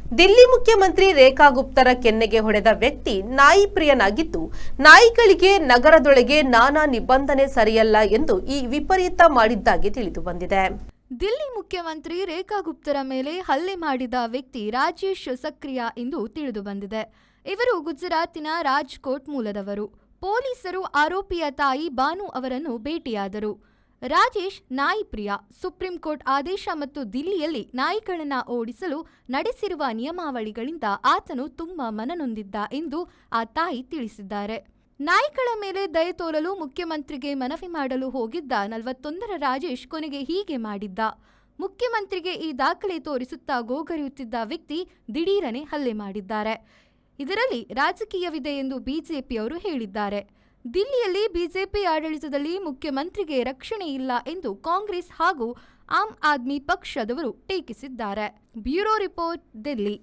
ದಿಲ್ಲಿ ಮುಖ್ಯಮಂತ್ರಿ ರೇಖಾ ಗುಪ್ತರ ಕೆನ್ನೆಗೆ ಹೊಡೆದ ವ್ಯಕ್ತಿ ನಾಯಿ ಪ್ರಿಯನಾಗಿದ್ದು, ನಾಯಿಗಳಿಗೆ ನಗರದೊಳಗೆ ನಾನಾ ನಿಬಂಧನೆ ಸರಿಯಲ್ಲ ಎಂದು ಈ ವಿಪರೀತ ಮಾಡಿದ್ದಾಗಿ ತಿಳಿದುಬಂದಿದೆ. ದಿಲ್ಲಿ ಮುಖ್ಯಮಂತ್ರಿ ರೇಖಾ ಗುಪ್ತರ ಮೇಲೆ ಹಲ್ಲೆ ಮಾಡಿದ ವ್ಯಕ್ತಿ ರಾಜೇಶ್ ಸಕ್ರಿಯಾ ಎಂದು ತಿಳಿದುಬಂದಿದೆ. ಇವರು ಗುಜರಾತಿನ ರಾಜ್ಕೋಟ್ ಮೂಲದವರು. ಪೊಲೀಸರು ಆರೋಪಿಯ ತಾಯಿ ಬಾನು ಅವರನ್ನು ಭೇಟಿಯಾದರು. ರಾಜೇಶ್ ನಾಯಿ ಪ್ರಿಯ. ಸುಪ್ರೀಂ ಕೋರ್ಟ್ ಆದೇಶ ಮತ್ತು ದಿಲ್ಲಿಯಲ್ಲಿ ನಾಯಿಗಳನ್ನು ಓಡಿಸಲು ನಡೆಸಿರುವ ನಿಯಮಾವಳಿಗಳಿಂದ ಆತನು ತುಂಬಾ ಮನನೊಂದಿದ್ದ ಎಂದು ಆ ತಾಯಿ ತಿಳಿಸಿದ್ದಾರೆ. ನಾಯಿಗಳ ಮೇಲೆ ದಯೆ ತೋರಲು ಮುಖ್ಯಮಂತ್ರಿಗೆ ಮನವಿ ಮಾಡಲು ಹೋಗಿದ್ದ 41ರ ರಾಜೇಶ್ ಕೊನೆಗೆ ಹೀಗೆ ಮಾಡಿದ್ದ. ಮುಖ್ಯಮಂತ್ರಿಗೆ ಈ ದಾಖಲೆ ತೋರಿಸುತ್ತಾ ಗೋಗರೆಯುತ್ತಿದ್ದ ವ್ಯಕ್ತಿ ದಿಢೀರನೆ ಹಲ್ಲೆ ಮಾಡಿದ್ದಾರೆ. ಇದರಲ್ಲಿ ರಾಜಕೀಯವಿದೆ ಎಂದು ಬಿಜೆಪಿಯವರು ಹೇಳಿದ್ದಾರೆ. ದಿಲ್ಲಿಯಲ್ಲಿ ಬಿಜೆಪಿ ಆಡಳಿತದಲ್ಲಿ ಮುಖ್ಯಮಂತ್ರಿಗೆ ರಕ್ಷಣೆ ಇಲ್ಲ ಎಂದು ಕಾಂಗ್ರೆಸ್ ಹಾಗೂ ಆಮ್ ಆದ್ಮಿ ಪಕ್ಷದವರು ಟೀಕಿಸಿದ್ದಾರೆ. Bureau report, Delhi.